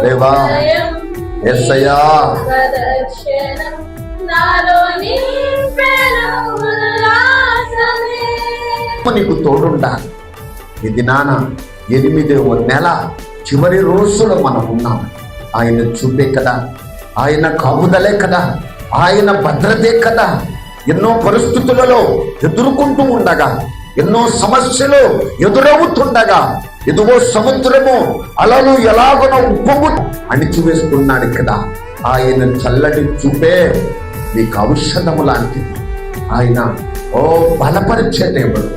దేవా యేసయ్యా నీకు తోడుండాలి. ఇది నాన్న 8వ నెల చివరి రోజులో మనం ఉన్నాం. ఆయన చూపే కదా, ఆయన కాపుదలే కదా, ఆయన భద్రతే కదా. ఎన్నో పరిస్థితులలో ఎదుర్కొంటూ ఉండగా, ఎన్నో సమస్యలు ఎదురవుతుండగా, ఎదుగో సముద్రము అలలు ఎలాగనో ఉప్పొంగు అణిచివేస్తున్నాడు కదా. ఆయన చల్లటి చూపే నీకు ఔషధము లాంటిది. ఆయన బలపరిచే దేవుడు.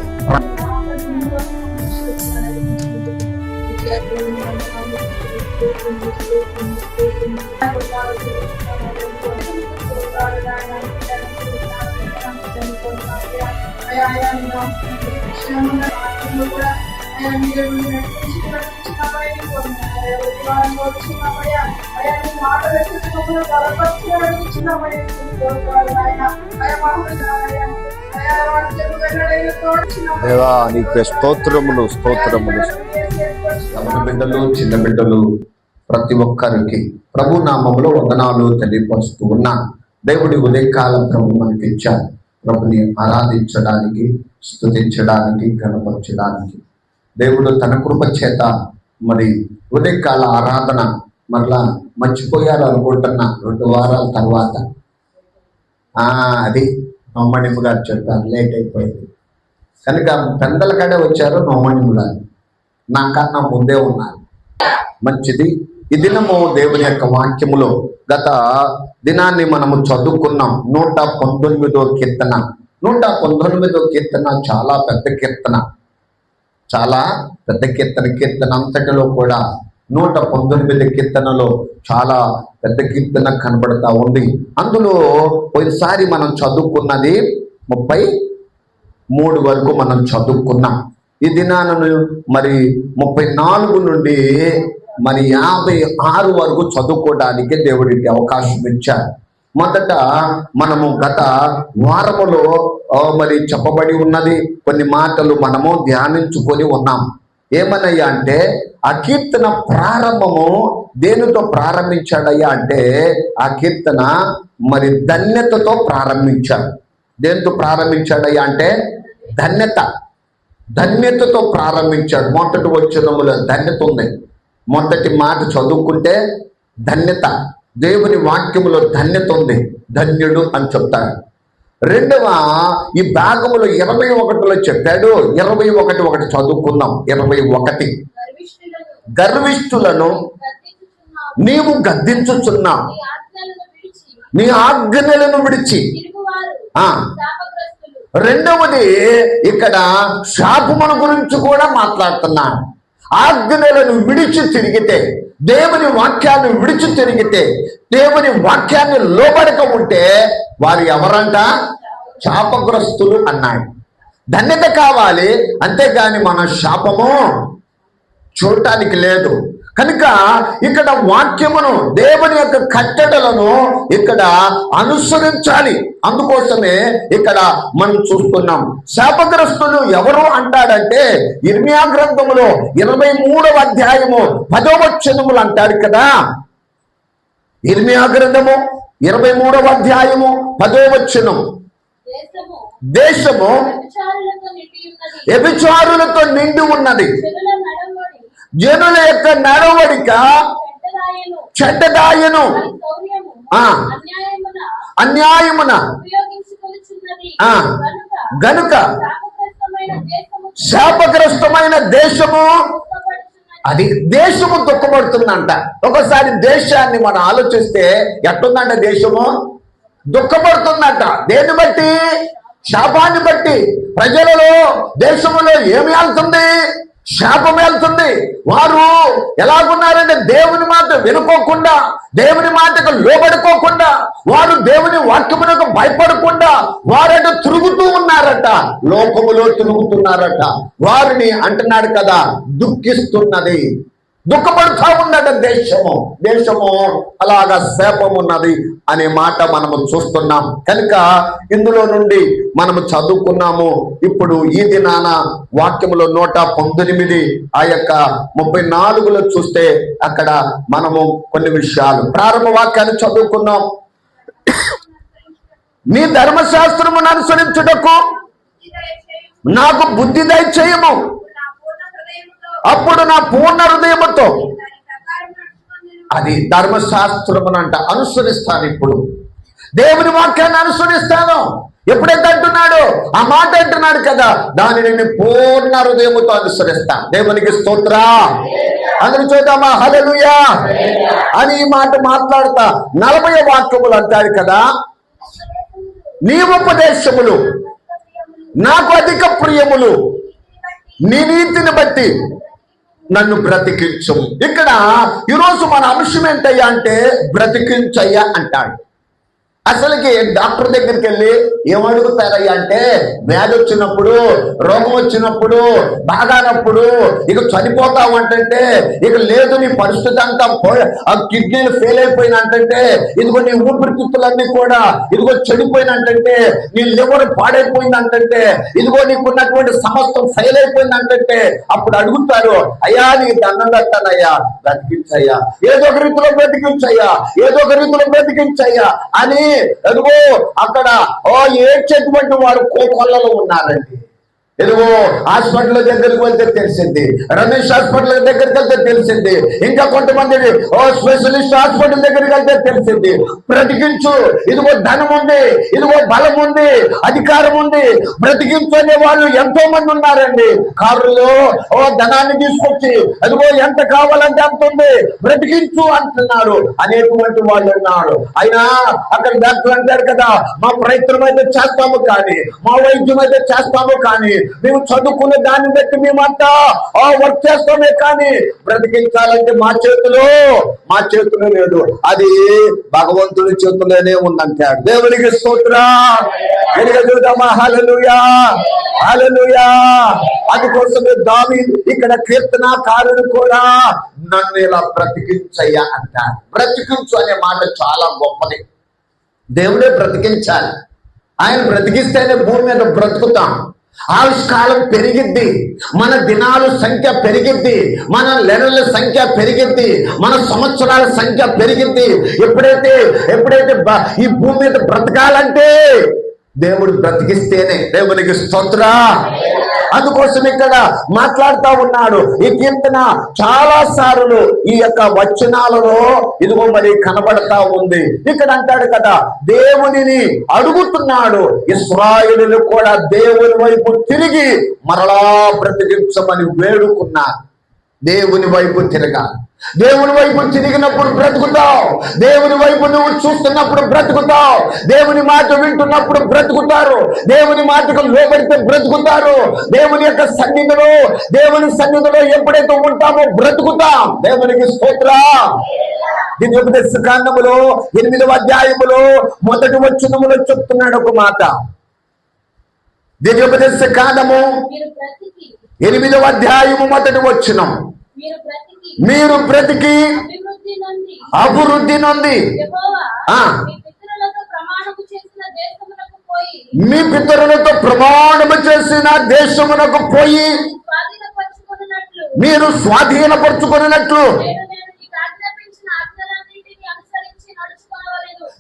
దేవా నీకు స్తోత్రములు స్తోత్రములు. యవన బిడ్డలు, చిన్న బిడ్డలు ప్రతి ఒక్కరికి ప్రభు నామములో వందనాలు తెలియపరుస్తూ ఉన్నా. దేవుడి ఉదయకాలం ప్రభు మనకి ఇచ్చారు. ప్రభుని ఆరాధించడానికి, స్తుతించడానికి, గణపరచడానికి. దేవుడు తన కృప చేత మరి ఉదయకాల ఆరాధన మరలా మర్చిపోయారు అనుకుంటున్నా 2 వారాల తర్వాత. అది నోమణిము గారు చెప్పారు, లేట్ అయిపోయింది కనుక పెందల కాడే వచ్చారు నోమణిము గారు, నాకన్నా ముందే ఉన్నారు. మంచిది. ఈ దినము దేవుని యొక్క వాక్యములో గత దినాన్ని మనము చదువుకున్నాం. 119వ కీర్తన. 119వ కీర్తన చాలా పెద్ద కీర్తన, చాలా పెద్ద కీర్తన. కీర్తన అంతటిలో కూడా 119 కీర్తనలో చాలా పెద్ద కీర్తన కనబడతా ఉంది. అందులో పోయినసారి మనం చదువుకున్నది 33 వరకు మనం చదువుకున్నాం. ఈ దినాలను మరి 34 నుండి మరి 56 వరకు చదువుకోవడానికి దేవుడికి అవకాశం ఇచ్చారు. మొదట మనము గత వారములో మరి చెప్పబడి ఉన్నది కొన్ని మాటలు మనము ధ్యానించుకొని ఉన్నాం. ఏమనయ్యా అంటే ఆ కీర్తన ప్రారంభము దేనితో ప్రారంభించాడయ్యా అంటే ఆ కీర్తన మరి ధన్యతతో ప్రారంభించాడు. దేనితో ప్రారంభించాడయ్యా అంటే ధన్యతతో ప్రారంభించాడు. మొదటి వచనములో ధన్యత ఉంది. మొదటి మాట చదువుకుంటే ధన్యత, దేవుని వాక్యములో ధన్యత ఉంది, ధన్యుడు అని చెప్తాడు. రెండవ ఈ భాగములో 21లో చెప్పాడు. 21 చదువుకుందాం. 21 గర్విష్ఠులను నీవు గద్దించుచున్నావు, నీ ఆజ్ఞలను విడిచి. రెండవది ఇక్కడ శాపముల గురించి కూడా మాట్లాడుతున్నాను. ఆజ్ఞలను విడిచి తిరిగితే, దేవుని వాక్యాన్ని విడిచి తిరిగితే, దేవుని వాక్యాన్ని లోబడక ఉంటే వారు ఎవరంట? శాపగ్రస్తులు అన్నాడు. ధన్యత కావాలి, అంతేగాని మన శాపము చూడటానికి లేదు. కనుక ఇక్కడ వాక్యమును, దేవుని యొక్క కట్టడలను ఇక్కడ అనుసరించాలి. అందుకోసమే ఇక్కడ మనం చూస్తున్నాం. శాపగ్రస్తులు ఎవరు అంటాడంటే ఇర్మియా గ్రంథములో 23వ అధ్యాయము 10వ వచనములు అంటాడు కదా. ఇర్మియా గ్రంథము 23వ అధ్యాయము 10వ వచనం, దేశము వ్యభిచారులతో నిండి ఉన్నది, జనుల యొక్క నడవడిక చెడ్డదాయను, అన్యాయమున గనుక శాపగ్రస్తమైన దేశము, అది దేశము దుఃఖపడుతుందంట. ఒకసారి దేశాన్ని మనం ఆలోచిస్తే ఎట్టుందంట? దేశము దుఃఖపడుతుందంట. దేన్ని బట్టి? శాపాన్ని బట్టి. ప్రజలలో, దేశంలో ఏమి వెళ్తుంది? శాపం వెళ్తుంది. వారు ఎలాగున్నారంటే దేవుని మాట వినుకోకుండా, దేవుని మాటకు లోబడుకోకుండా, వారు దేవుని వాక్యమునకు భయపడకుండా వారట తిరుగుతూ ఉన్నారట, లోకములో తిరుగుతున్నారట. వారిని అంటున్నాడు కదా, దుఃఖిస్తున్నది. దుఃఖపడుతూ ఉన్నట దేశము అలాగా శాపమున్నది అనే మాట మనము చూస్తున్నాం. కనుక ఇందులో నుండి మనము చదువుకున్నాము. ఇప్పుడు ఈ దినాన వాక్యములో 119 ఆ యొక్క 34లో చూస్తే అక్కడ మనము కొన్ని విషయాలు ప్రారంభ వాక్యాన్ని చదువుకున్నాం. నీ ధర్మశాస్త్రమును అనుసరించుటకు నాకు బుద్ధి దయచేయము, అప్పుడు నా పూర్ణ హృదయముతో అది ధర్మశాస్త్రమునంట అనుసరిస్తాను. ఇప్పుడు దేవుని వాక్యాన్ని అనుసరిస్తాను. ఎప్పుడైతే అంటున్నాడు ఆ మాట అంటున్నాడు కదా, దానిని నేను పూర్ణ హృదయముతో అనుసరిస్తాను. దేవునికి స్తోత్రం. అందరూ చూద్దామా హల్లెలూయా అని ఈ మాట మాట్లాడతా 40వ వాక్యములు అంటాడు కదా, నీ ఉపదేశములు నాకు అధిక ప్రియములు, నీ నీతిని బట్టి నన్ను బ్రతికించము. ఇక్కడ ఈరోజు మన అంశం ఏంటయ్యా అంటే బ్రతికించయ్యా అంటాడు. అసలుకి డాక్టర్ దగ్గరికి వెళ్ళి ఏమడుగుతారయ్యా అంటే, వ్యాధి వచ్చినప్పుడు, రోగం వచ్చినప్పుడు, బాగానప్పుడు ఇక చనిపోతావు అంటే, ఇక లేదు నీ పరిస్థితి అంతా ఆ కిడ్నీలు ఫెయిల్ అయిపోయినంటే, ఇదిగో నీ ఊపిరితిత్తులన్నీ కూడా ఇదిగో చెడిపోయినంటే, నీ లివర్ పాడైపోయిందంటే, ఇదిగో నీకున్నటువంటి సమస్తం ఫెయిల్ అయిపోయిందంటే, అప్పుడు అడుగుతారు, అయ్యా నీకు దండం పెట్టానయ్యా, బ్రతికించయ్యా, ఏదో ఒక రీతిలో బ్రతికించయ్యా, ఏదో ఒక రీతిలో బ్రతికించయ్యా అని ఎదుగో అక్కడ ఏడ్చేటువంటి వారు కోకొల్లలో ఉన్నారండి. ఎదుగో హాస్పిటల్ దగ్గరికి వెళ్తే తెలిసింది, రమేష్ హాస్పిటల్ దగ్గరికి వెళ్తే తెలిసింది, ఇంకా కొంతమంది స్పెషలిస్ట్ హాస్పిటల్ దగ్గరికి వెళ్తే తెలిసింది. బ్రతికించు, ఇదిగో ధనం ఉంది, ఇదిగో బలం ఉంది, అధికారం ఉంది, బ్రతికించు అనే వాళ్ళు ఎంతో మంది ఉన్నారండి. కారులో ధనాన్ని తీసుకొచ్చి అదిగో ఎంత కావాలంటే అంత ఉంది, బ్రతికించు అంటున్నారు అనేటువంటి వాళ్ళు ఉన్నారు. అయినా అక్కడ డాక్టర్ అంటారు కదా, మా ప్రయత్నం అయితే చేస్తాము కానీ, మా వైద్యం అయితే చేస్తాము కానీ, మేము చదువుకున్న దాన్ని బట్టి మేమంతా వర్క్ చేస్తామే కానీ బ్రతికించాలంటే మా చేతిలో లేదు, అది భగవంతుడి చేతిలోనే ఉందంటాడు. దేవునికి స్తోత్రం. చూద్దామా హల్లెలూయా హల్లెలూయా. అందుకోసమే దావీదు ఇక్కడ కీర్తనాకారుడు కూడా నన్ను ఇలా బ్రతికించయ్యా అంటాడు. బ్రతికించు అనే మాట చాలా గొప్పది. దేవుడే బ్రతికించాలి. ఆయన బ్రతికిస్తేనే భూమి మీద బ్రతుకుతాం. ఆయుష్కాలం పెరిగిద్ది, మన దినాల సంఖ్య పెరిగిద్ది, మన నెలల సంఖ్య పెరిగిద్ది, మన సంవత్సరాల సంఖ్య పెరిగిద్ది. ఎప్పుడైతే ఈ భూమి మీద బ్రతకాలంటే దేవుడు బ్రతికిస్తేనే. దేవునికి స్తోత్రం. అందుకోసం ఇక్కడ మాట్లాడుతూ ఉన్నాడు. ఈ కీర్తన చాలా సార్లు ఈ యొక్క వచనాలలో ఇదిగో మరి కనబడతా ఉంది. ఇక్కడ అంటాడు కదా, దేవునిని అడుగుతున్నాడు. ఇశ్రాయేలులు కూడా దేవుని వైపు తిరిగి మరలా బ్రతికించమని వేడుకున్నారు. దేవుని వైపు తిరగాలి. దేవుని వైపు తిరిగినప్పుడు బ్రతుకుతావు. దేవుని వైపు నువ్వు చూస్తున్నప్పుడు బ్రతుకుతావు. దేవుని మాట వింటున్నప్పుడు బ్రతుకుతారు. దేవుని మాటకు లోబడితే బ్రతుకుతారు. దేవుని యొక్క దేవుని సన్నిధిలో ఎప్పుడైతే ఉంటామో బ్రతుకుతాం. దేవునికి స్తోత్రం. ద్వితీయోపదేశ కాండములో 8వ అధ్యాయములో 1వ వచనములో చెప్తున్నాడు ఒక మాట. ద్వితీయోపదేశ కాండము 8వ అధ్యాయము 1వ వచనం, మీరు బ్రతికి అభివృద్ధి నొంది మీ పితరులతో ప్రమాణము చేసిన దేశమునకు పోయి మీరు స్వాధీనపరుచుకున్నట్లు.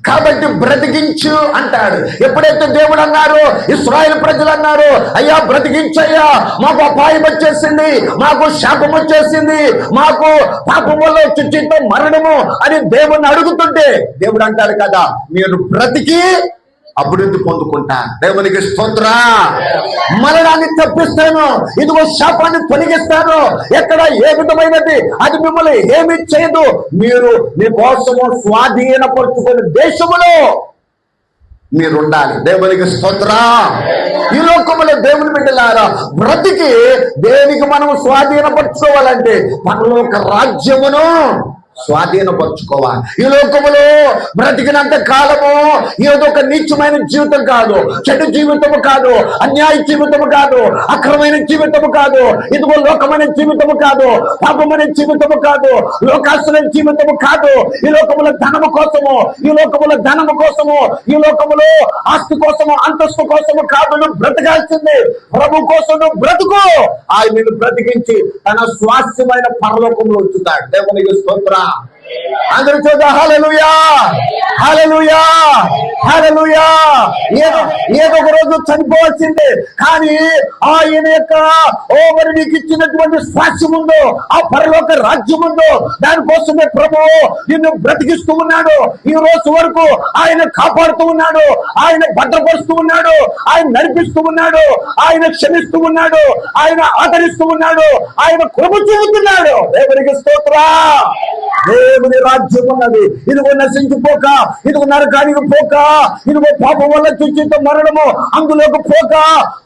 కాబట్టి బ్రతికించు అంటాడు. ఎప్పుడైతే దేవుడు అన్నారు, ఇశ్రాయేలు ప్రజలు అన్నారు, అయ్యా బ్రతికించయ్యా, మాకు అపాయం వచ్చేసింది, మాకు శాపం వచ్చేసింది, మాకు పాపం వల్ల చుచ్చితో మరణము అని దేవుణ్ణి అడుగుతుంటే దేవుడు అంటాడు కదా, మీరు బ్రతికి అభివృద్ధి పొందుకుంటాను. దేవునికి స్తోత్రం. మరణాన్ని తప్పిస్తాను, ఇదిగో శాపాన్ని తొలగిస్తాను. ఎక్కడ ఏ విధమైనది అది మిమ్మల్ని ఏమి చేయదు. మీరు మీకోసము స్వాధీనపరుచుకునే దేశములో మీరు ఉండాలి. దేవునికి స్తోత్రం. ఈ లోకములో దేవుని బిడ్డలారా బ్రతికి దేనికి మనం స్వాధీనపరచుకోవాలంటే పరలోక రాజ్యమును స్వాధీనపరుచుకోవాలి. ఈ లోకములో బ్రతికినంత కాలము ఏదో ఒక నీచమైన జీవితం కాదు, చెడు జీవితము కాదు, అన్యాయ జీవితము కాదు, అక్రమైన జీవితము కాదు, ఇదిగో లోకమైన జీవితము కాదు, పాపమైన జీవితము కాదు, లోకాసుల జీవితము కాదు. ఈ లోకముల ధనము కోసము, ఈ లోకముల ధనము కోసము, ఈ లోకములో ఆస్తి కోసము, అంతస్తు కోసము కాదు నువ్వు బ్రతకాల్సింది. ప్రభు కోసం నువ్వు బ్రతుకు. ఆయన నిన్ను బ్రతికించి తన స్వాస్థ్యమైన పరలోకంలో ఉంచుతాడు. దేవునికి స్తోత్రం. అందరూ చూద్దాం. హల్లెలూయా, హల్లెలూయా, హల్లెలూయా. ఏదో ఒక రోజు చనిపోవాల్సిందే, కానీ ఆయన యొక్క మరి నీకు ఇచ్చినటువంటి స్వాస్థ్యం ఉందో, ఆ పరలోక రాజ్యం ఉందో, దానికోసమే ప్రభువు నిన్ను బ్రతికిస్తూ ఉన్నాడు. ఈ రోజు వరకు ఆయన కాపాడుతూ ఉన్నాడు, ఆయన భద్రపరుస్తూ ఉన్నాడు, ఆయన నడిపిస్తూ ఉన్నాడు, ఆయన క్షమిస్తూ ఉన్నాడు, ఆయన ఆదరిస్తూ ఉన్నాడు, ఆయన కృప చూపుతున్నాడు. దేవునికి స్తోత్రం. దేవుని రాజ్యం ఉన్నది. ఇదిగో నశించిపోక, ఇదిగో నరకానికి పోక, ఇదిగో పాపం వల్ల చుచ్చిత మరణము అందులోకి పోక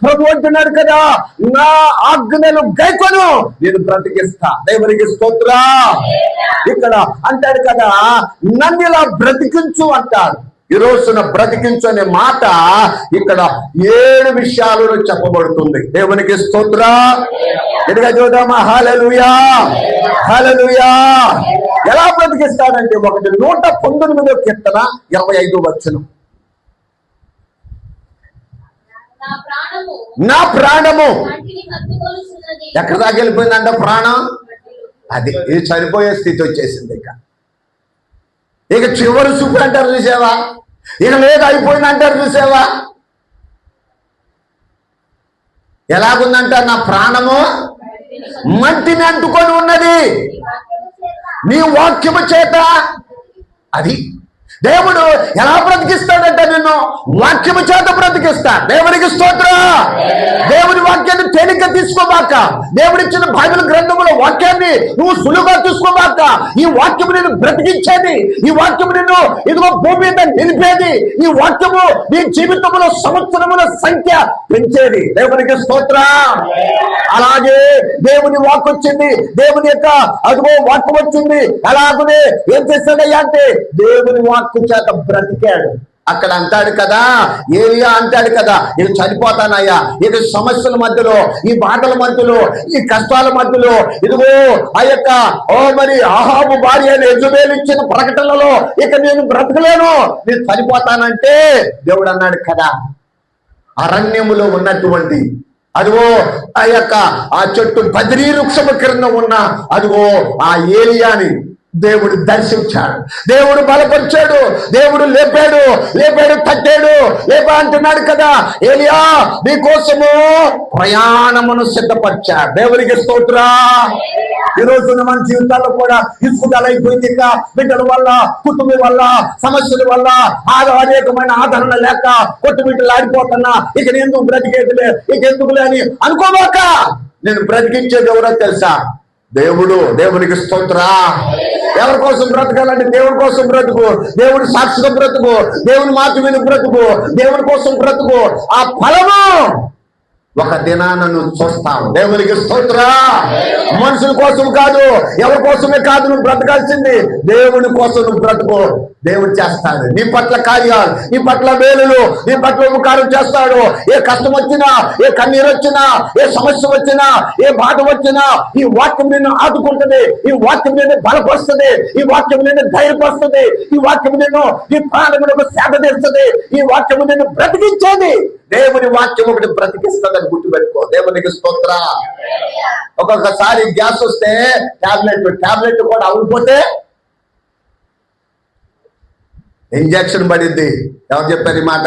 ప్రభు అంటున్నాడు కదా, నా ఆజ్ఞలు గైకొను నేను బ్రతికిస్తా. దేవునికి స్తోత్రం. ఇక్కడ అంటాడు కదా, నన్ను ఇలా బ్రతికించు అంటాడు. ఈ రోజున బ్రతికించు అనే మాట ఇక్కడ 7 విషయాలలో చెప్పబడుతుంది. దేవునికి స్తోత్రం. ఎదుగా చూద్దామా? హల్లెలూయా, హల్లెలూయా. ఎలా బ్రతికిస్తాడంటే, 119వ కీర్తన 25వ వచనం. నా ప్రాణము ఎక్కడ దాకా వెళ్ళిపోయిందంట? ప్రాణం అది ఇది చనిపోయే స్థితి వచ్చేసింది. ఇక చివరి చూపు అంటారు చూసావా, ఇక లేదు అయిపోయింది అంటారు చూసావా. ఎలాగుందంట? నా ప్రాణము మట్టిని అంటుకొని ఉన్నది నీ వాక్యము చేత. అది దేవుడు ఎలా బ్రతికిస్తాడంటే, నిన్ను వాక్యము చేత బ్రతికిస్తా. దేవునికి స్తోత్రం. దేవుని వాక్యాన్ని తేలిక తీసుకోబాక. దేవుడిచ్చిన బైబిల్ గ్రంథముల వాక్యాన్ని నువ్వు సులువుగా తీసుకోబాక. ఈ వాక్యము నిన్ను బ్రతికించేది, ఈ వాక్యము నిన్ను ఇదిగో భూమి మీద నిలిపేది, ఈ వాక్యము నీ జీవితంలో సంవత్సరముల సంఖ్య పెంచేది. దేవునికి స్తోత్రం. అలాగే దేవుని వాక్కు వచ్చింది, దేవుని యొక్క అదిగో వాక్యం వచ్చింది. అలాగనే ఏం చేశాడయ్యా అంటే, దేవుని వాక్కు చేత బ్రతికాడు. అక్కడ అంటాడు కదా, ఏలియా అంటాడు కదా, నేను చనిపోతానయ్యా. ఇక సమస్యల మధ్యలో, ఈ బాధల మధ్యలో, ఈ కష్టాల మధ్యలో, ఇదిగో ఆ యొక్క మరి ఆహాబు భార్య అయిన యెజబెలు ఇచ్చిన ప్రకటనలో ఇక నేను బ్రతకలేను, నేను చనిపోతానంటే దేవుడు అన్నాడు కదా, అరణ్యములో ఉన్నటువంటి అదిగో ఆ యొక్క ఆ చెట్టు బద్రీ వృక్షము క్రింద ఉన్న అదిగో ఆ ఏలియాని దేవుడు దర్శించాడు, దేవుడు బలపరిచాడు, దేవుడు లేపాడు, తట్టాడు. లేపా అంటున్నాడు కదా, ఏలియా నీ కోసము ప్రయాణమును సిద్ధపరిచాడు. దేవునికి స్తోత్రం. ఈ రోజున మన జీవితాల్లో కూడా ఇసుకలైపోయింది. ఇక బిడ్డల వల్ల, కుటుంబం వల్ల, సమస్యల వల్ల అనేకమైన ఆదరణ లేక కొట్టుబిడ్డలు ఆడిపోతున్నా, ఇక నేను ఎందుకు బ్రతికేదిలే, ఇక ఎందుకులే అని అనుకోబాక. నేను బ్రతికించేది ఎవరో తెలుసా? దేవుడు. దేవునికి స్తోత్రం. ఎవరి కోసం బ్రతకాలంటే దేవుడి కోసం బ్రతుకు, దేవుడి సాక్షిగా బ్రతుకు, దేవుని మాట మీద బ్రతుకు, దేవుడి కోసం బ్రతుకు. ఆ ఫలము ఒక దినాన నువ్వు చూస్తావు. దేవునికి స్తోత్రం. మనుషుల కోసం కాదు, ఎవరి కోసమే కాదు నువ్వు బ్రతకాల్సింది, దేవుని కోసం నువ్వు బ్రతుకు. దేవుడు చేస్తాడు నీ పట్ల కార్యాలు, నీ పట్ల మేలులు, నీ పట్ల ఉపకారం చేస్తాడు. ఏ కష్టం వచ్చినా, ఏ కన్నీరు వచ్చినా, ఏ సమస్య వచ్చినా, ఏ బాధ వచ్చినా ఈ వాక్యం నిన్ను ఆదుకుంటుంది, ఈ వాక్యం నిన్ను బలపరుస్తుంది, ఈ వాక్యం నిన్ను ధైర్యపరుస్తుంది, ఈ వాక్యం నిన్ను నీ ప్రాణములకు సేద తీస్తుంది, ఈ వాక్యం నిన్ను బ్రతికించేది. దేవుని వాక్యం ఒకటి బ్రతికిస్తుందని గుర్తుపెట్టుకో. దేవునికి స్తోత్రం. ఒక్కొక్కసారి గ్యాస్ వస్తే టాబ్లెట్ కూడా అవ్వకపోతే ఇంజక్షన్ పడింది. ఎవరు చెప్పారు ఈ మాట?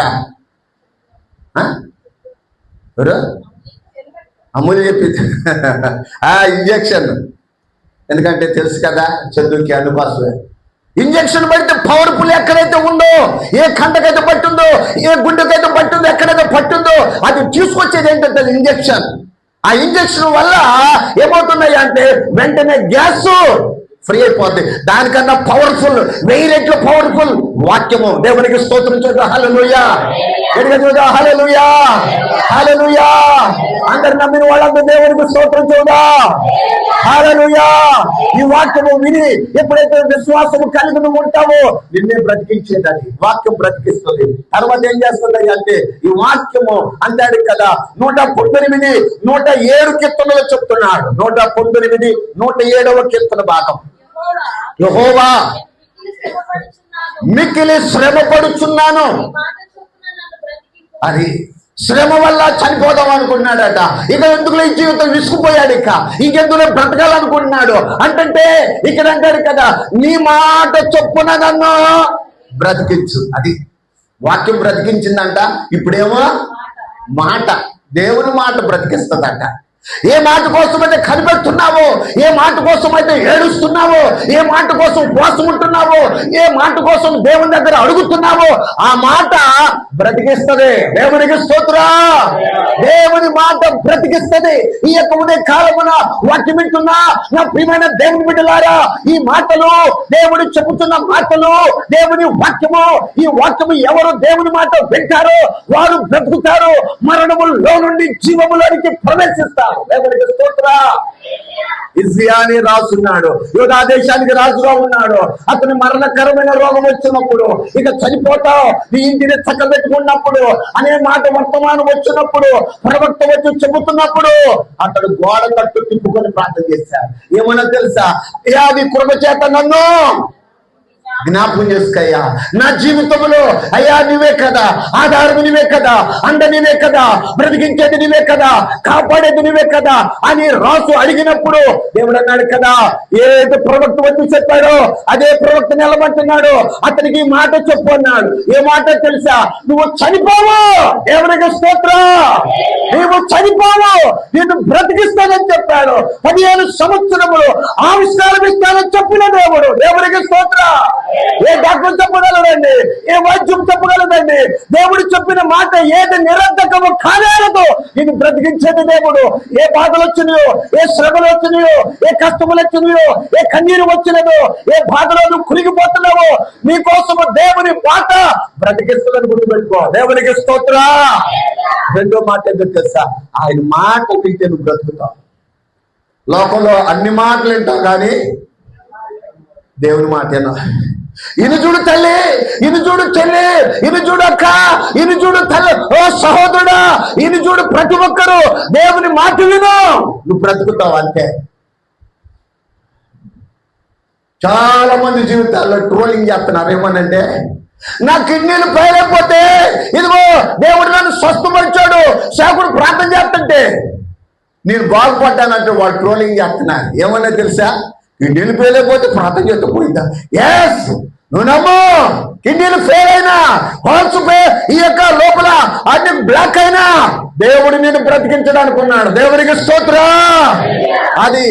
అమూల్య చెప్పింది. ఇంజక్షన్. ఎందుకంటే తెలుసు కదా, చదువుకి అందుకోసమే. ఇంజక్షన్ పడితే పవర్ఫుల్ ఎక్కడైతే ఉందో, ఏ కంటకైతే పట్టిందో, ఏ గుండెకైతే పట్టిందో, ఎక్కడైతే పట్టిందో అది తీసుకొచ్చేది ఏంటంటే ఇంజక్షన్. ఆ ఇంజక్షన్ వల్ల ఏమవుతున్నాయి అంటే వెంటనే గ్యాస్ ఫ్రీ అయిపోద్ది. దానికన్నా పవర్ఫుల్, 1000 రెట్లు పవర్ఫుల్ వాక్యము. దేవునికి స్తోత్రం చూద్దాం. హల్లెలూయా. చూద్దాం. హల్లెలూయా, హల్లెలూయా. అందరు నమ్మిన వాళ్ళందరూ దేవునికి స్తోత్రం చూద్దాం. హల్లెలూయా. ఈ వాక్యము విని ఎప్పుడైతే విశ్వాసము కలిగి నువ్వు ఉంటావో నిన్నే బ్రతికించేదని వాక్యం బ్రతికిస్తుంది. తర్వాత ఏం చేస్తుంది అంటే ఈ వాక్యము అంటాడు కదా 119 107 కీర్తనలు చెప్తున్నాడు. 119 107వ కీర్తన భాగం. యెహోవా మిక్కిలి శ్రమపడుచున్నాను. అది శ్రమ వల్ల చనిపోదాం అనుకున్నాడట. ఇక ఎందుకులో ఈ జీవితం విసుకుపోయాడు. ఇంకెందులో బ్రతకాలనుకుంటున్నాడు అంటే ఇక్కడ అంటాడు కదా నీ మాట చొప్పున నన్ను బ్రతికించు. అది వాక్యం బ్రతికించిందంట. ఇప్పుడేమో మాట, దేవుని మాట బ్రతికిస్తుందంట. ఏ మాట కోసం అయితే కనిపెడుతున్నావో, ఏ మాట కోసం అయితే ఏడుస్తున్నావో, ఏ మాట కోసం ఉపవాసం ఉంటున్నావో, ఏ మాట కోసం దేవుని దగ్గర అడుగుతున్నావో ఆ మాట బ్రతికిస్తుంది. దేవునికి స్తోత్రం. దేవుని మాట బ్రతికిస్తుంది. ఈ యొక్క ఉదయ కాలమున వాక్యం వింటున్నా నా ప్రియమైన దేవుని బిడ్డలారా, ఈ మాటలు దేవుడు చెబుతున్న మాటలు, దేవుని వాక్యము, ఈ వాక్యము ఎవరు దేవుని మాట వింటారో వారు బ్రతుకుతారు, మరణములో నుండి జీవములోనికి ప్రవేశిస్తారు. దేవునికి స్తోత్రం. ఇజ్జియాని రాసున్నాడు, యూదా దేశానికి రాజుగా ఉన్నాడు. అతని మరణకరమైన రోగం వచ్చినప్పుడు, ఇక చనిపోతావు, నీ ఇంటిని చక్కబెట్టుకున్నప్పుడు అనే మాట వర్తమానం వచ్చినప్పుడు, ప్రవక్త వచ్చి చెబుతున్నప్పుడు అతడు గోడ కట్టు తిప్పుకొని ప్రార్థన చేశాడు. ఏమన్నా తెలుసా? అది కృప చేత నన్ను జ్ఞాపకం చేసుకోయ్యా. నా జీవితంలో అయ్యా నీవే కదా, ఆధారం నీవే కదా, అండ నీవే కదా, బ్రతికించేది నీవే కదా, కాపాడేది నీవే కదా అని రాసు అడిగినప్పుడు దేవుడు అన్నాడు కదా, ఏది ప్రవక్త వచ్చి చెప్పాడో అదే ప్రవక్త నిలబడుతున్నాడు. అతనికి ఈ మాట చెప్పు అన్నాడు. ఏ మాట తెలుసా? నువ్వు చనిపోవు. దేవునికి స్తోత్రం. నువ్వు చనిపోవు, నేను బ్రతికిస్తానని చెప్పాడు. 15 సంవత్సరములు ఆవిష్కారం ఇస్తానని చెప్పిన దేవుడు. దేవునికి స్తోత్రం. ఏ డాక్టర్ చెప్పగలదండి, ఏ వైద్యం చెప్పగలదండి. దేవుడు చెప్పిన మాట ఏది నిరర్ధకము కానేరదు. ఇది బ్రతికించేది దేవుడు. ఏ బాధలు వచ్చినాయో, ఏ శ్రమలు వచ్చినాయో, ఏ కష్టములు వచ్చినాయో, ఏ కన్నీరు వచ్చినదో, ఏ బాధలో నువ్వు కురిగిపోతున్నావో నీకోసము దేవుని మాట బ్రతికిస్తుందని గుర్తుపెట్టుకో. దేవునికి స్తోత్రం. రెండో మాట ఎందుకు తెలుసా? ఆయన మాట వింటే నువ్వు బ్రతుకుతావు. లోకంలో అన్ని మాటలు వింటావు కానీ దేవుని మాటేనా? ఇది చూడు తల్లి, ఇది చూడు చెల్లి, ఇది చూడు అక్క, ఇది చూడు తల్లి, ఓ సహోదరుడా, ఇది చూడు ప్రతి ఒక్కరు దేవుని మాట విను, నువ్వు బ్రతుకుతావు అంతే. చాలా మంది జీవితాల్లో ట్రోలింగ్ చేస్తున్నారు. ఏమనంటే నా కిడ్నీలు పేరైపోతే ఇదిగో దేవుడు నన్ను స్వస్థపరిచాడు, సేవకుడు ప్రార్థన చేస్తుంటే నేను బాగుపడ్డానంటే వాడు ట్రోలింగ్ చేస్తున్నారు. ఏమన్నా తెలుసా? కిడ్నీలు ఫెయిల్ అయిపోతే ప్రార్థన చేస్తూ పోయిందా? ఎస్, నువ్వు నమ్ము. కిడ్నీలు ఫెయిల్ అయినా, హార్ట్స్ ఈ యొక్క లోపల అన్ని బ్లాక్ అయినా దేవుడు నేను బ్రతికించడానికి ఉన్నాడు. దేవుడికి స్తోత్రం. అది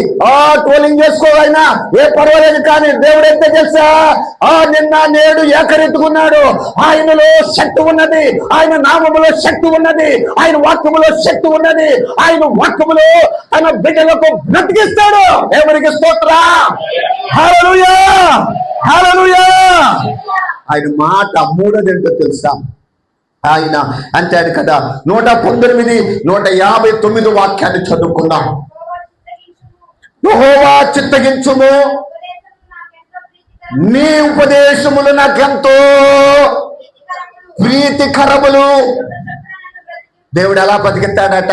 ట్రోలింగ్ చేసుకోవాలైనా ఏ పర్వాలేదు కానీ దేవుడు ఎంత చేసా నిన్న నేడు ఏకరెత్తుకున్నాడు. ఆయనలో శక్తి ఉన్నది, ఆయన నామములో శక్తి ఉన్నది, ఆయన వాక్యములో శక్తి ఉన్నది. ఆయన వాక్యములో తన బిడ్డలకు బ్రతికిస్తాడు. దేవుడికి స్తోత్రం. హల్లెలూయా, హల్లెలూయా. ఆయన మాట మూడోది ఏంటో తెలుసా? ఆయన అంటాడు కదా 119 159 వాక్యాన్ని చదువుకుందాం. యెహోవా చిత్తగించుము, నీ ఉపదేశములు నాకెంతో ప్రీతికరములు. దేవుడు ఎలా బతికిస్తాడట?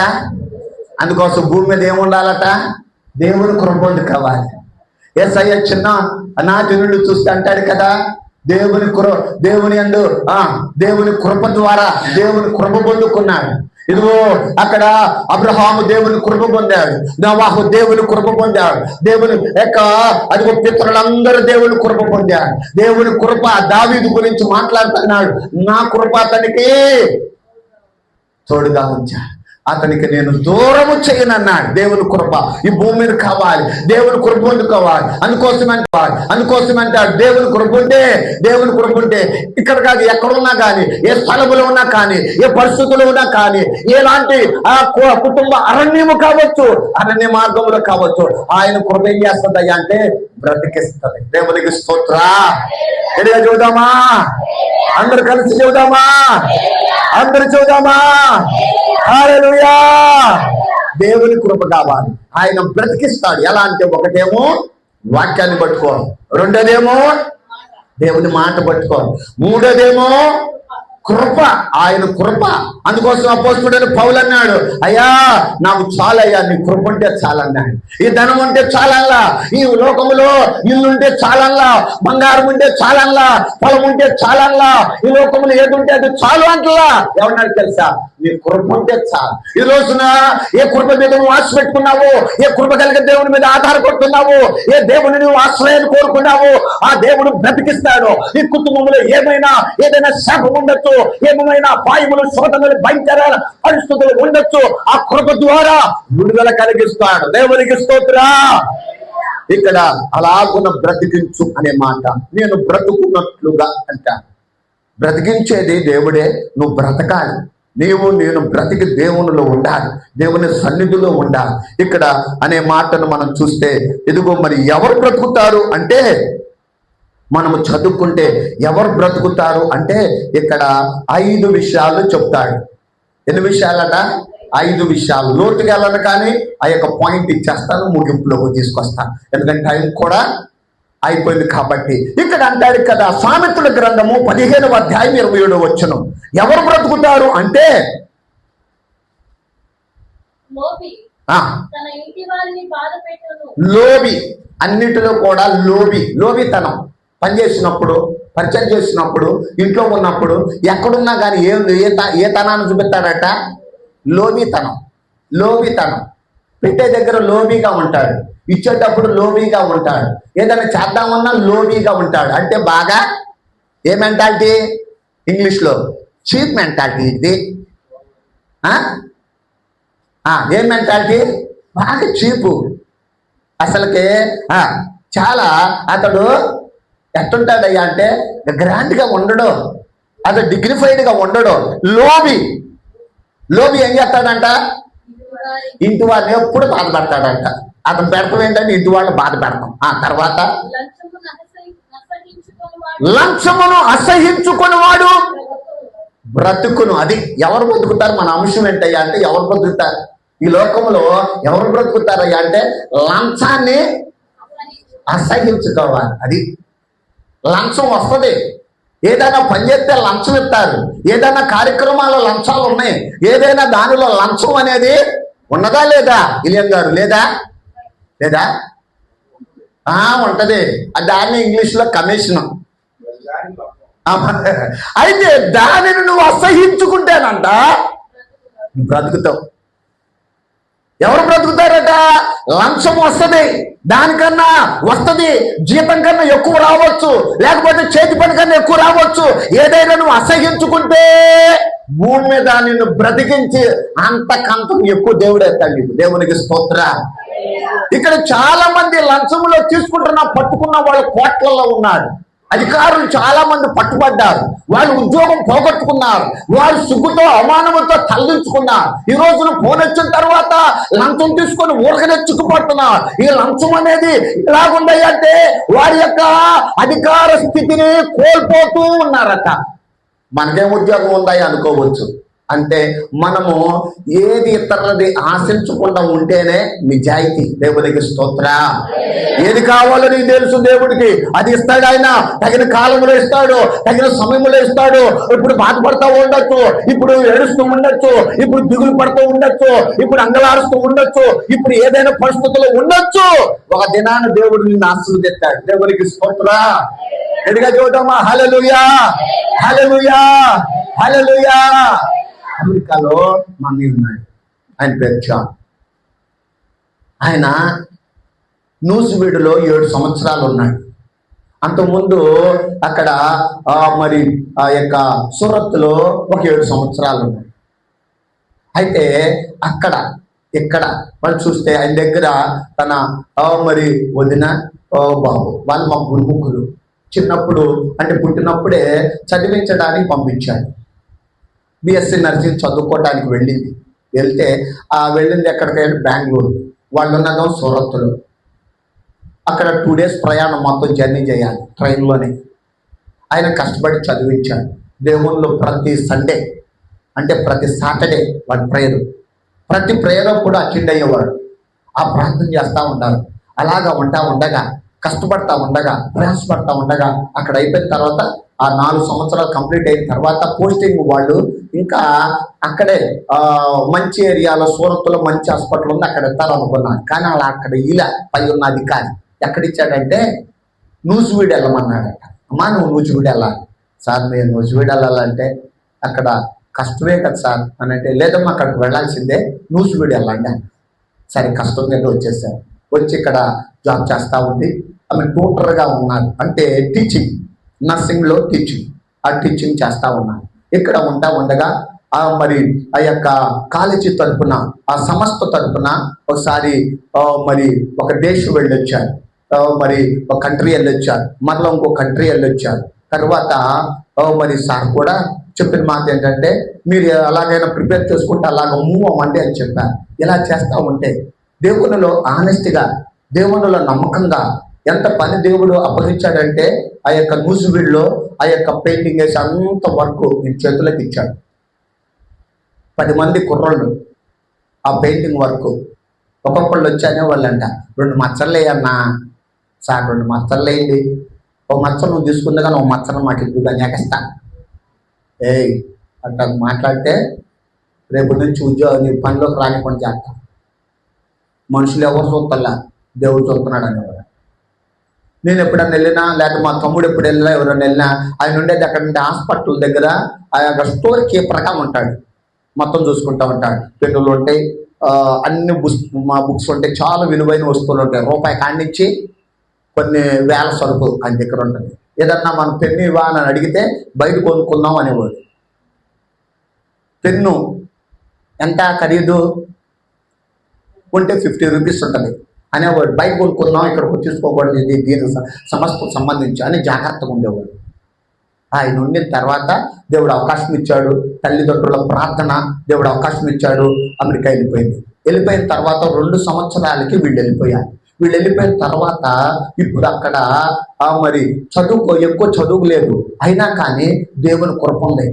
అందుకోసం భూమి మీద ఏముండాలట? దేవుని కృప కావాలి. యేసయ్య చిన్న నాటి నుండి చూస్తే అంటాడు కదా, దేవుని యందు దేవుని కృప ద్వారా దేవుని కృప పొందుకున్నాడు. ఇదిగో అక్కడ అబ్రహాము దేవుని కృప పొందాడు, నోవాహు దేవుని కృప పొందాడు, దేవుని యొక్క అదిగో పితరులందరూ దేవుని కృప పొందాడు. దేవుని కృప దావీదు గురించి మాట్లాడుతున్నాడు. నా కృప అతనికి తోడుగా ఉంచాడు, అతనికి నేను దూరము చేయనన్నాడు. దేవుని కృప ఈ భూమి మీద కావాలి, దేవుని కృప పొందుకోవాలి. అందుకోసం అంటాడు దేవుని కృప ఉంటే ఇక్కడ కాదు ఎక్కడున్నా కానీ, ఏ స్థలములో ఉన్నా కానీ, ఏ పరిస్థితుల్లో ఉన్నా కానీ, ఎలాంటి కుటుంబ అరణ్యము కావచ్చు, అరణ్య మార్గంలో కావచ్చు, ఆయన కృప ఏం చేస్తుంది అంటే బ్రతికిస్తుంది. దేవునికి స్తోత్రం. ఎడిగా చూద్దామా? అందరు కలిసి చూద్దామా? అందరు చూద్దామా? హల్లెలూయా. దేవుని కృప కావాలి. ఆయన బ్రతికిస్తాడు. ఎలా అంటే ఒకటేమో వాక్యాన్ని పట్టుకో, రెండోదేమో దేవుని మాట పట్టుకో, మూడోదేమో కృప, ఆయన కృప. అందుకోసం అపోస్తలుడైన పౌలు అన్నాడు, అయ్యా నాకు చాలయ్యా, నీ కృప ఉంటే చాలన్నాడు. ఈ ధనం ఉంటే చాలల్లా, ఈ లోకములో ఇల్లు ఉంటే చాలల్లా, బంగారం ఉంటే చాలల్లా, పొలం ఉంటే చాలల్లా, ఈ లోకములో ఏది ఉంటే అది చాలు అంటలా. ఏమన్నాడు తెలుసా? నీ కృప ఉంటే చాలు. ఈ రోజున ఏ కృప మీద నువ్వు ఆశ పెట్టుకున్నావు, ఏ కృప కలిగే దేవుని మీద ఆధారపడుతున్నావు, ఏ దేవుని నువ్వు ఆశ్రయాన్ని కోరుకున్నావు, ఆ దేవుడు బ్రతికిస్తాడు. ఈ కుటుంబంలో ఏదైనా శాపం ఉండొచ్చు, ఏమైనా అపాయములు, శోధనలు, భయంకర పరిస్థితులు ఉండొచ్చు. ఆ కృప ద్వారా విడుదల కలిగిస్తాడు. దేవునికి స్తోత్రం. ఇక్కడ అలాగున బ్రతికించు అనే మాట నేను బ్రతుకున్నట్లుగా అంటాను. బ్రతికించేది దేవుడే, నువ్వు బ్రతకాలి. నేను బ్రతికి దేవునిలో ఉండాలి, దేవుని సన్నిధిలో ఉండాలి. ఇక్కడ అనే మాటను మనం చూస్తే, ఇదిగో మరి ఎవరు బ్రతుకుతారు అంటే, మనము చదువుకుంటే ఎవరు బ్రతుకుతారు అంటే ఇక్కడ 5 విషయాలు చెప్తాడు. ఎన్ని విషయాలట? 5 విషయాలు. లోతుగా వెళ్ళను కానీ ఆ యొక్క పాయింట్ ఇచ్చేస్తాను, ముగింపులోకి తీసుకొస్తాను, ఎందుకంటే టైం కూడా అయిపోయింది కాబట్టి. ఇక్కడ అంటాడు కదా, సామెతల గ్రంథము 15వ అధ్యాయం 27వ వచనం, ఎవరు బ్రతుకుతారు అంటే లోబి. అన్నిటిలో కూడా లోబితనం. పని చేసినప్పుడు, పరిచయం చేసినప్పుడు, ఇంట్లో ఉన్నప్పుడు, ఎక్కడున్నా కానీ ఏ తనాన్ని చూపిస్తాడట? లోబితనం. పెట్టే దగ్గర లోబీగా ఉంటాడు, ఇచ్చేటప్పుడు లోబీగా ఉంటాడు, ఏదైనా చేద్దామన్నా లోబీగా ఉంటాడు. అంటే బాగా ఏ మెంటాలిటీ? ఇంగ్లీష్లో చీప్ మెంటాలిటీ. ఇది ఏ మెంటాలిటీ? బాగా చీపు. అసలుకే చాలా అతడు ఎట్టుంటాడయ్యా అంటే గ్రాండ్గా ఉండడు, అతడు డిగ్నిఫైడ్గా ఉండడు. లోబి ఏం చేస్తాడంట? ఇంటి వాళ్ళని ఎప్పుడు బాధ పెడతాడంట. అతను పెడతాం ఏంటంటే ఇంటి వాళ్ళని బాధ పెడతాం. తర్వాత లంచమును అసహించుకొని వాడు బ్రతుకును. అది ఎవరు బ్రతుకుతారు? మన అంశం ఏంటయ్యా అంటే ఎవరు బ్రతుకుతారు ఈ లోకంలో? ఎవరు బ్రతుకుతారయ్యా అంటే లంచాన్ని అసహించుకోవాలి. అది లంచం వస్తుంది. ఏదైనా పని చేస్తే లంచం ఇస్తారు, ఏదైనా కార్యక్రమాల్లో లంచాలు ఉన్నాయి, ఏదైనా దానిలో లంచం అనేది ఉన్నదా లేదా? ఇలియం గారు లేదా? ఉంటది. దాన్ని ఇంగ్లీష్లో కమిషన్. అయితే దానిని నువ్వు అసహించుకుంటేనంట బ్రతుకుతావు. ఎవరు బ్రతుకుతారట? లంచం వస్తుంది, దానికన్నా వస్తుంది, జీతం కన్నా ఎక్కువ రావచ్చు, లేకపోతే చేతి పని కన్నా ఎక్కువ రావచ్చు. ఏదైనా నువ్వు అసహించుకుంటే భూమి మీద నిన్ను బ్రతికించి అంతకంతం ఎక్కువ దేవుడు ఎత్తాడు నీకు. దేవునికి స్తోత్రం. ఇక్కడ చాలా మంది లంచంలో పట్టుకున్న వాళ్ళు కోట్లలో ఉన్నారు. అధికారులు చాలా మంది పట్టుబడ్డారు, వాళ్ళు ఉద్యోగం పోగొట్టుకున్నారు, వారు సిగ్గుతో అవమానముతో తలదించుకున్నారు. ఈ రోజున ఫోన్ వచ్చిన తర్వాత లంచం తీసుకొని ఊరకనే చిక్కుపడుతున్నారు. ఈ లంచం అనేది ఎలాగుందంటే వారి యొక్క అధికార స్థితిని కోల్పోతూ ఉన్నారట. మనకేం ఉద్యోగం ఉందా అనుకోవచ్చు. అంటే మనము ఏది ఇతరులది ఆశించకుండా ఉంటేనే నిజాయితీ. దేవునికి స్తోత్రం. ఏది కావాలో నీకు తెలుసు, దేవుడికి అది ఇస్తాడు. ఆయన తగిన కాలంలో ఇస్తాడు, తగిన సమయంలో ఇస్తాడు. ఇప్పుడు బాధపడుతూ ఉండొచ్చు, ఇప్పుడు ఏడుస్తూ ఉండొచ్చు, ఇప్పుడు దిగులు పడుతూ ఉండొచ్చు, ఇప్పుడు అంగలారుస్తూ ఉండొచ్చు, ఇప్పుడు ఏదైనా పరిస్థితుల్లో ఉండొచ్చు. ఒక దినాన్ని దేవుడు నిన్ను ఆశీర్వదిస్తాడు. దేవునికి స్తోత్రం. ఎదిగా చూద్దామా? హల్లెలూయా, హల్లెలూయా, హల్లెలూయా. అమెరికాలో మమ్మీ ఉన్నాడు, ఆయన పేరు జాన్. ఆయన న్యూజివీడులో 7 సంవత్సరాలు ఉన్నాడు. అంతకుముందు అక్కడ మరి ఆ యొక్క సూరత్లో ఒక 7 సంవత్సరాలు ఉన్నాడు. అయితే ఇక్కడ వాళ్ళు చూస్తే ఆయన దగ్గర తన మరి వదిన బాబు వాళ్ళు మా గురుముఖులు చిన్నప్పుడు అంటే పుట్టినప్పుడే చదివించడానికి పంపించాడు. బిఎస్సి నర్సింగ్ చదువుకోవడానికి వెళ్తే వెళ్ళింది ఎక్కడికైనా బెంగళూరు, వాళ్ళు ఉన్నదో సూరత్లో. అక్కడ 2 days ప్రయాణం, మొత్తం జర్నీ చేయాలి ట్రైన్లోనే. ఆయన కష్టపడి చదివించాడు. దేవుళ్ళు ప్రతి సండే అంటే ప్రతి సాటర్డే వాళ్ళ ప్రేయర్, ప్రతి ప్రేయర్ కూడా అటెండ్ అయ్యేవాడు. ఆ ప్రార్థన చేస్తూ ఉండాలి. అలాగా ఉండగా కష్టపడతా ఉండగా ప్రయాసపడతా ఉండగా అక్కడ అయిపోయిన తర్వాత ఆ 4 సంవత్సరాలు కంప్లీట్ అయిన తర్వాత పోస్టింగ్ వాళ్ళు ఇంకా అక్కడే మంచి ఏరియాలో సూరత్లో మంచి హాస్పిటల్ ఉంది, అక్కడ ఇస్తారనుకున్నాను. కానీ అలా అక్కడ ఇలా పై ఉన్న అధికారి ఎక్కడిచ్చాడంటే నూజివీడు వెళ్ళమన్నాడట. అమ్మా నువ్వు నూజివీడు వెళ్ళాలి. సార్ మీరు నూజివీడు వెళ్ళాలంటే అక్కడ కష్టమే కదా సార్ అని అంటే, లేదమ్మా అక్కడికి వెళ్ళాల్సిందే, నూజివీడు వెళ్ళండి అని. సరే కష్టం మీద వచ్చేసారు. వచ్చి ఇక్కడ జాబ్ చేస్తూ ఉంది. ఆమె ట్యూటర్గా ఉన్నారు, అంటే టీచింగ్, నర్సింగ్లో టీచింగ్, ఆ టీచింగ్ చేస్తూ ఉన్నారు. ఇక్కడ ఉండగా మరి ఆ యొక్క కాలేజీ తరపున ఆ సంస్థ తరపున ఒకసారి మరి ఒక దేశం వెళ్ళొచ్చారు, మరి ఒక కంట్రీ వెళ్ళొచ్చారు, మరలా ఇంకో కంట్రీ వెళ్ళొచ్చారు. తర్వాత మరి సార్ కూడా చెప్పిన మాట ఏంటంటే మీరు అలాగైనా ప్రిపేర్ చేసుకుంటే అలాగ మూవ్ అవ్వండి అని చెప్పారు. ఇలా చేస్తూ ఉంటే దేవునిలో ఆనెస్ట్గా, దేవునిలో నమ్మకంగా ఎంత పని దేవుడు అప్పగించాడంటే ఆ యొక్క నూజివీడులో ఆ యొక్క పెయింటింగ్ వేసి అంత వర్క్ నేను చేతులకు ఇచ్చాడు. 10 మంది కుర్రోళ్ళు ఆ పెయింటింగ్ వర్క్ ఒక్కొక్కళ్ళు వచ్చానే వాళ్ళంట 2 మచ్చలు వేయన్నా సార్, 2 మచ్చలు వేయండి, ఒక మచ్చ నువ్వు తీసుకుంది కానీ ఒక మచ్చను మాకు ఇద్దుగా నెకస్తా అట్ట మాట్లాడితే రేపు నుంచి ఉద్యోగం పనిలోకి రానికుండా చేస్తా. మనుషులు ఎవరు చూస్తల్లా, దేవుడు చూస్తున్నాడు అనేవాడు. నేను ఎప్పుడన్నా వెళ్ళినా లేకపోతే మా తమ్ముడు ఎప్పుడు వెళ్ళినా ఎవరైనా వెళ్ళినా ఆయన ఉండేది అక్కడ నుండి హాస్పిటల్ దగ్గర ఆ యొక్క స్టోర్ కీపర్గా ఉంటాడు, మొత్తం చూసుకుంటూ ఉంటాడు. పెన్నులు ఉంటాయి, అన్ని మా బుక్స్ ఉంటాయి, చాలా విలువైన వస్తువులు ఉంటాయి. రూపాయి కాడినిచ్చి కొన్ని వేల సరుకు ఆయన దగ్గర ఉంటుంది. ఏదన్నా మనం పెన్ను ఇవ్వా అని అడిగితే బయట కొనుక్కుందాం అనేవాడు. పెన్ను ఎంత ఖరీదు ఉంటే 50 రూపీస్ ఉంటుంది అనేవాడు. బయట కొనుక్కుందాం, ఇక్కడ తీసుకోకూడదు, ఇది దీనికి సమస్యకు సంబంధించి అని జాగ్రత్తగా ఉండేవాడు. ఆయన ఉండిన తర్వాత దేవుడు అవకాశం ఇచ్చాడు, తల్లిదండ్రుల ప్రార్థన, దేవుడు అవకాశం ఇచ్చాడు. అమెరికా వెళ్ళిపోయిన తర్వాత 2 సంవత్సరాలకి వీళ్ళు వెళ్ళిపోయిన తర్వాత ఇప్పుడు అక్కడ మరి ఎక్కువ చదువు లేదు, అయినా కానీ దేవుని కృప ఉంది,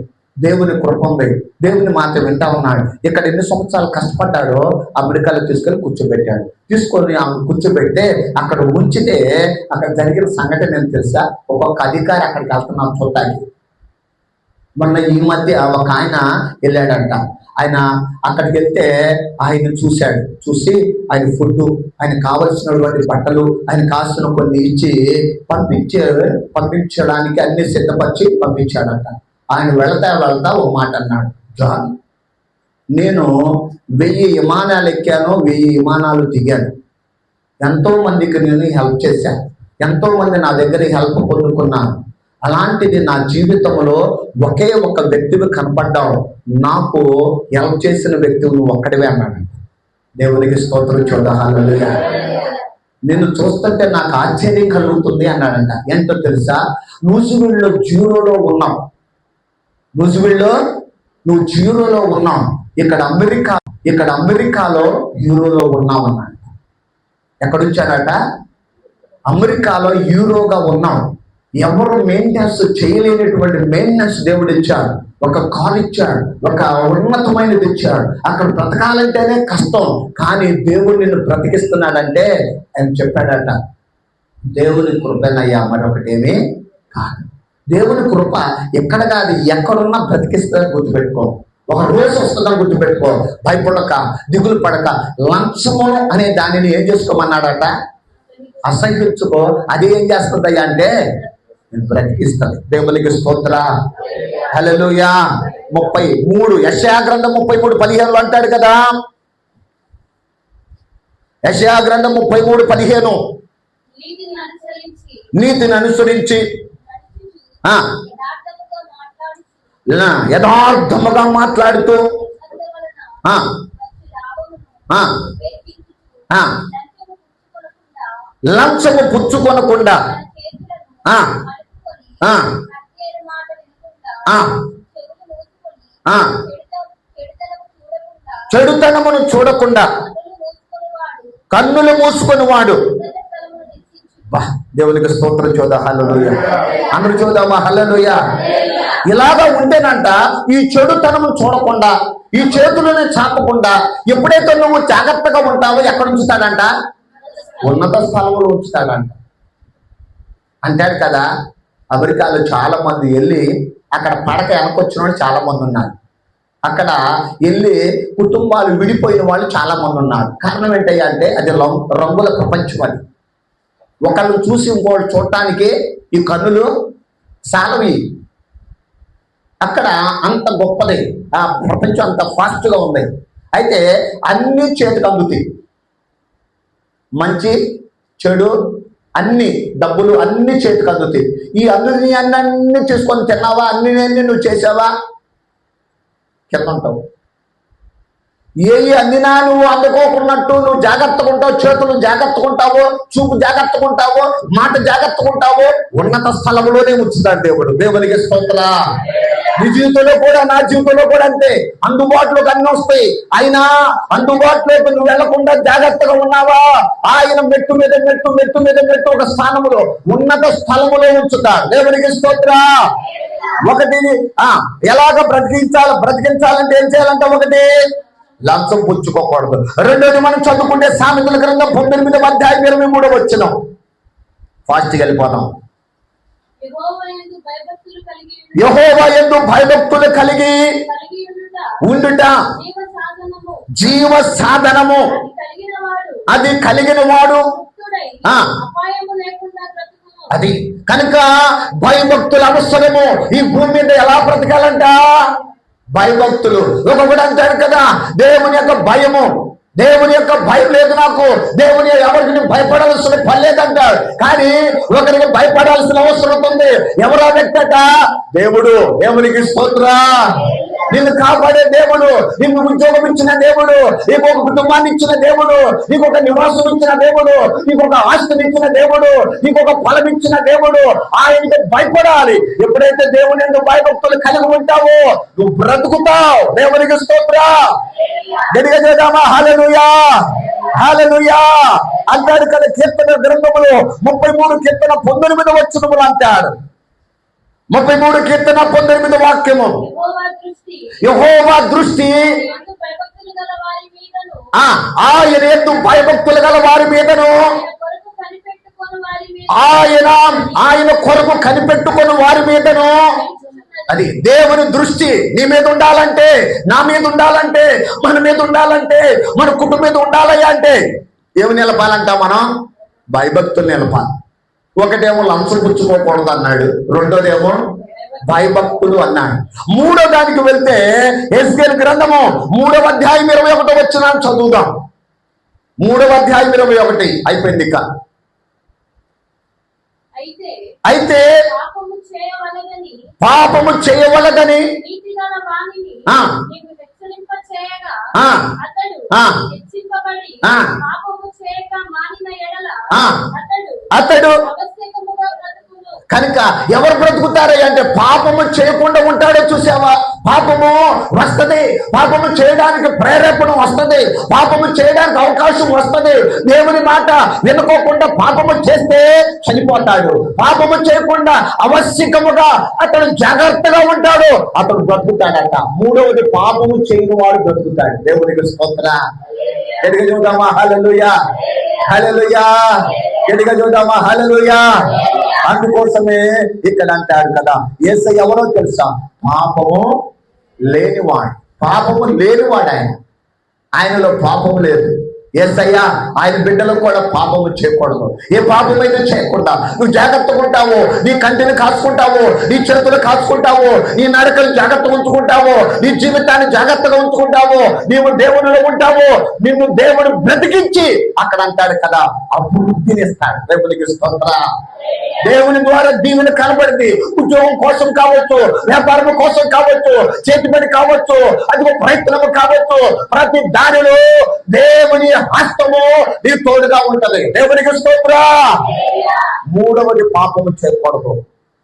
దేవుని మాట వింటా ఉన్నాడు. ఇక్కడ ఎన్ని సంవత్సరాలు కష్టపడ్డాడో అమెరికాలో తీసుకొని కూర్చోబెడితే అక్కడ ఉంచితే అక్కడ జరిగిన సంఘటన నేను తెలుసా? ఒక్కొక్క అధికారి అక్కడికి వెళ్తున్నాం చూడటానికి. మొన్న ఈ మధ్య ఒక ఆయన వెళ్ళాడంట. ఆయన అక్కడికి వెళ్తే ఆయన చూసి ఆయన ఫుడ్, ఆయన కావలసినటువంటి బట్టలు, ఆయన కావాల్సిన కొన్ని ఇచ్చి పంపించడానికి అన్ని సిద్ధపరిచి పంపించాడంట. ఆయన వెళ్తా ఒక మాట అన్నాడు, జాన్ నేను 1000 విమానాలు ఎక్కాను, 1000 విమానాలు దిగాను, ఎంతో మందికి నేను హెల్ప్ చేశాను, ఎంతో మంది నా దగ్గర హెల్ప్ పొందుకున్నాను. అలాంటిది నా జీవితంలో ఒకే ఒక వ్యక్తివి కనపడ్డావు, నాకు హెల్ప్ చేసిన వ్యక్తివి నువ్వు ఒక్కడివే అన్నాడు. దేవునికి స్తోత్రం చూడాలి. నేను చూస్తుంటే నాకు ఆశ్చర్యం కలుగుతుంది అన్నాడంట. ఏంటో తెలుసా? నూజివీడులో జీరోలో ఉన్నావు, నువ్వు జీరోలో ఉన్నావు, ఇక్కడ అమెరికాలో యూరోలో ఉన్నావు అన్నాడు. ఎక్కడుంచాడట? అమెరికాలో యూరోగా ఉన్నావు. ఎవరు మెయింటెనెన్స్ చేయలేనటువంటి మెయింటెనెన్స్ దేవుడు ఇచ్చాడు. ఒక కార్ ఇచ్చాడు, ఒక ఉన్నతమైనది ఇచ్చాడు. అక్కడ బ్రతకాలంటేనే కష్టం, కానీ దేవుడు నిన్ను బ్రతికిస్తున్నాడంటే ఆయన చెప్పాడట, దేవుని కృపనయ్యా మరొకటేమీ కాదు. దేవుని కృప ఎక్కడ కాదు, ఎక్కడున్నా బ్రతికిస్తుందని గుర్తుపెట్టుకో. ఒక రోజు వస్తుందని గుర్తుపెట్టుకో. భయపడక, దిగులు పడక, లంచము అనే దానిని ఏం చేసుకోమన్నాడట? అసహించుకో. అది ఏం చేస్తుందయ్యా అంటే నేను బ్రతికిస్తుంది. దేవునికి స్తోత్ర. హల్లెలూయా. 33 యెషయా గ్రంథం 33:15 అంటాడు కదా. యెషయా గ్రంథం 33:15 నీతిని అనుసరించి యథార్థముగా మాట్లాడుతూ లంచము పుచ్చుకొనకుండా చెడుతనమును చూడకుండా కన్నులు మూసుకొని వాడు బా దేవునికి స్తోత్రం చూద్దా, హల్లెలూయా. అందరూ చూద్దామా, హల్లెలూయా. ఇలాగా ఉంటేనంట ఈ చెడుతనము చూడకుండా, ఈ చేతులను చాపకుండా ఎప్పుడైతే నువ్వు జాగ్రత్తగా ఉంటావో ఎక్కడ ఉంచుతాడంట? ఉన్నత స్థలంలో ఉంచుతాడంట. అంటాడు కదా, అమెరికాలో చాలా మంది వెళ్ళి అక్కడ పడక వెనకొచ్చిన వాళ్ళు చాలా మంది ఉన్నారు. అక్కడ వెళ్ళి కుటుంబాలు విడిపోయిన వాళ్ళు చాలా మంది ఉన్నారు. కారణం ఏంటయ్యా అంటే అది రంగుల ప్రపంచం. అది ఒకళ్ళు చూసి ఇంకోళ్ళు చూడటానికి ఈ కన్నులు సాలవి. అక్కడ అంత గొప్పది, ఆ ప్రపంచం అంత ఫాస్ట్గా ఉంది. అయితే అన్ని చేతికి అందుతాయి, మంచి చెడు అన్ని, డబ్బులు అన్ని చేతికి అందుతాయి. ఈ అందుని అన్నీ చేసుకొని తిన్నావా, అన్ని నువ్వు చేసావా, కింద ఉంటావు. ఏ అందినా నువ్వు అందుకోకున్నట్టు నువ్వు జాగ్రత్తగా ఉంటావు, చేతులు జాగ్రత్తగా ఉంటావో, చూపు జాగ్రత్తగా ఉంటావో, మాట జాగ్రత్తగా ఉంటావో, ఉన్నత స్థలంలోనే ఉంచుతాడు దేవుడు. దేవునికి స్తోత్రం. నీ జీవితంలో కూడా, నా జీవితంలో కూడా అంతే. అందుబాటులోకి అన్ని వస్తాయి, అయినా అందుబాటులోకి నువ్వు వెళ్లకుండా జాగ్రత్తగా ఉన్నావా, ఆయన మెట్టు మీద మెట్టు, మెట్టు మీద మెట్టు ఒక స్థానంలో, ఉన్నత స్థలములో ఉంచుతాడు. దేవునికి స్తోత్రం. ఒకటి ఎలాగ బ్రతికించాలంటే ఏం చేయాలంటే, ఒకటి లంచం పుచ్చుకోకూడదు. రెండోది మనం చదువుకుంటే సామెతల గ్రంథం 19వ అధ్యాయం 23వ వచనం. ఫాస్ట్గా వెళ్ళిపోతాం. యెహోవా యందు భయభక్తులు కలిగి ఉండుట జీవ సాధనము, అది కలిగిన వాడు అది కనుక భయభక్తులు అవసరము. ఈ భూమి మీద ఎలా బ్రతకాలంట? భయభక్తులు. ఒకడు అంటాడు కదా, దేవుని యొక్క భయము, దేవుని యొక్క భయం లేదు నాకు, దేవుని ఎవరికి భయపడాల్సిన పని లేదంటాడు. కానీ ఒకరికి భయపడాల్సిన అవసరం ఉంది. ఎవరో వ్యక్తట? దేవుడు. దేవునికి స్తోత్రం. నిన్ను కాపాడే దేవుడు, నిన్ను ఉద్యోగం ఇచ్చిన దేవుడు, నీకు ఒక కుటుంబాన్ని ఇచ్చిన దేవుడు, నీకు ఒక నివాసం ఇచ్చిన దేవుడు, నీకు ఒక ఆస్తిని ఇచ్చిన దేవుడు, నీకు ఒక ఫలం ఇచ్చిన దేవుడు. ఆయనకి భయపడాలి. ఎప్పుడైతే దేవుని ఎందుకు భయభక్తులు కలిగి ఉంటావో నువ్వు బ్రతుకుతావు. దేవునికి స్తోత్రం. గట్టిగా చేద్దామా, హల్లెలూయా, హల్లెలూయా అంటాడు కదా కీర్తన గ్రంథములో 33 కీర్తన 19వ వచనములు అంటాడు. 33 కీర్తన 19వ వాక్యము. యెహోవా దృష్టి ఆయన యందు భయభక్తులు గల వారి మీదను, ఆయన కొరకు కనిపెట్టుకుని వారి మీదను. అది దేవుని దృష్టి నీ మీద ఉండాలంటే, నా మీద ఉండాలంటే, మన మీద ఉండాలంటే, మన కుటుంబం మీద ఉండాలి అంటే ఏమి నిలపాలంట? మనం భయభక్తులు నిలపాలి. ఒకటేమో లంచం పుచ్చుకోకూడదు అన్నాడు, రెండోదేమో భయభక్తులు అన్నాడు. మూడో దానికి వెళ్తే ఎస్కేల్ గ్రంథము 3వ అధ్యాయం 21వ వచనాన్ని చదువుదాం. 3వ అధ్యాయం 21 అయిపోయింది. ఇక అయితే పాపము చేయవలదని అతడు కనుక ఎవరు బ్రతుకుతారు అంటే పాపము చేయకుండా ఉంటాడో చూసావా? పాపము వస్తుంది, పాపము చేయడానికి ప్రేరేపణ వస్తుంది, పాపము చేయడానికి అవకాశం వస్తుంది. దేవుని మాట వినుకోకుండా పాపము చేస్తే చనిపోతాడు. పాపము చేయకుండా అవశ్యకముగా అతడు జాగ్రత్తగా ఉంటాడు, అతడు బ్రతుకుతాడట. మూడవది పాపము చేయని వాడు బ్రతుకుతాడు. దేవునికి స్తోత్రం. ఎదిగా చూద్దామా, హల్లెలూయా, హల్లెలూయా, ఎదిగా చూద్దామా, హల్లెలూయా. అందుకోసమే ఇక్కడ అంటాడు కదా, యేసయ్య ఎవరో తెలుసా? పాపము లేనివాడు. పాపము లేనివాడు ఆయన, ఆయనలో పాపము లేదు. యేసయ్య ఆయన బిడ్డలకు కూడా పాపము చేయకూడదు. ఏ పాపమైనా చేయకుండా నువ్వు జాగ్రత్తగా ఉంటావు, నీ కంటిని కాచుకుంటావు, నీ చేతులు కాచుకుంటావు, నీ నడకలు జాగ్రత్తగా ఉంచుకుంటావు, నీ జీవితాన్ని జాగ్రత్తగా ఉంచుకుంటావు, నీవు దేవునిలో ఉంటావు, నిన్ను దేవుడు బ్రతికించి అక్కడ అంటాడు కదా అభివృద్ధినిస్తాడు. దేవునికి స్తోత్రం. దేవుని ద్వారా దీవెన కనబడింది. ఉద్యోగం కోసం కావచ్చు, వ్యాపారం కోసం కావచ్చు, చేతిపడి కావచ్చు, అది ఒక ప్రయత్నము కావచ్చు, ప్రతి దానిలో దేవుని హస్తము నీ తోడుగా ఉంటది. దేవునికి స్తోత్రం. మూడవది పాపము చేయకూడదు.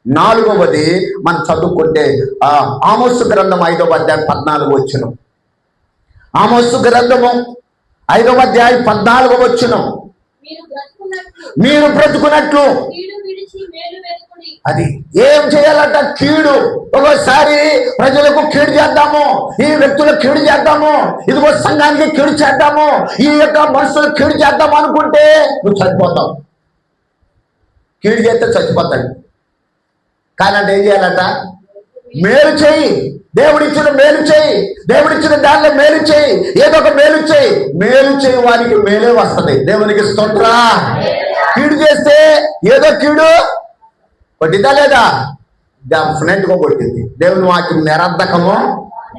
నాలుగవది మనం చదువుకుంటే ఆమోసు గ్రంథం 5వ అధ్యాయం 14వ వచనం. ఆమోసు గ్రంథము 5వ అధ్యాయం 14వ వచనం. మీరు బ్రతుకున్నట్లు అది ఏం చేయాలంట? కీడు. ఒక్కోసారి ప్రజలకు కీడు చేద్దాము, ఈ వ్యక్తులకు కీడు చేద్దాము, ఇదిగో సంఘానికి కీడు చేద్దాము, ఈ యొక్క మనుషులకు కీడు చేద్దాము అనుకుంటే నువ్వు చచ్చిపోతావు. కీడు చేస్తే చచ్చిపోతాడు. కానీ అంటే ఏం చేయాలంట? మేలు చేయి, దేవుడిచ్చిన మేలు చేయి, దేవుడిచ్చిన దానిలో మేలు చేయి, ఏదో ఒక మేలు చేయి. మేలు చేయి వారికి మేలే వస్తుంది. దేవునికి స్తోత్ర. కీడు చేస్తే ఏదో కీడు కొట్టిందా లేదా? డెఫినెట్ గా కొట్టింది. దేవుని వాక్యం నిరర్ధకము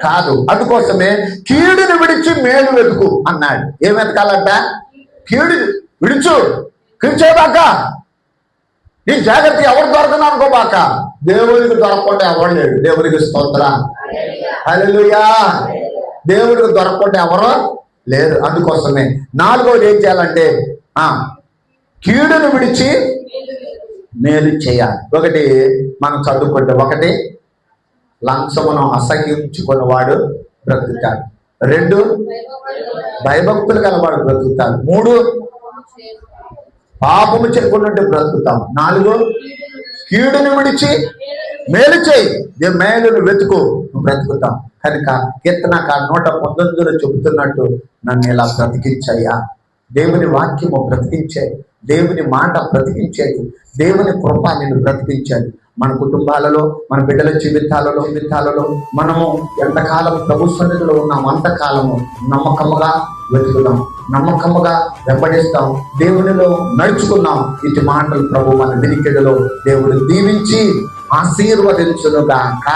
కాదు. అందుకోసమే కీడుని విడిచి మేలు వెతుకు అన్నాడు. ఏం వెతకాలంట? కీడు విడుచు, కీడు చేయబాక. ఈ జాగ్రత్త ఎవరు దొరకను అనుకోబాక. దేవునికి దొరకకుండా ఎవరు లేడు. దేవునికి స్తోత్ర. హల్లెలూయా. దేవుడికి దొరకకుండా ఎవరో లేరు. అందుకోసమే నాలుగోది ఏం చేయాలంటే కీడును విడిచి మేలు చేయాలి. ఒకటి మనం చదువుకుంటే, ఒకటి లంచమును అసహించుకున్నవాడు బ్రతుకుతాడు. 2 భయభక్తులు కలవాడు బ్రతుకుతాడు. 3 పాపము చేయకుండా బ్రతుకుతాం. 4 కీడుని విడిచి మేలు చేయి, మేలును వెతుకు, బ్రతుకుతాం. కనుక కీర్తనకారు 119 చెబుతున్నట్టు నన్ను ఇలా బ్రతికించయ్యా. దేవుని వాక్యము బ్రతికించేది, దేవుని మాట బ్రతికించేది, దేవుని కృప నిన్ను బ్రతికించేది. మన కుటుంబాలలో, మన బిడ్డల జీవితాలలో మనము ఎంతకాలం ప్రభు సన్నిధిలో ఉన్నాం అంతకాలము నమ్మకముగా వెతుకుదాం, నమ్మకముగా వెంబడిస్తాం, దేవునిలో నడుచుకున్నాం. ఇటు మాటలు ప్రభు మన వినికిడిలో దేవుడు దీవించి ఆశీర్వదించునుగాక.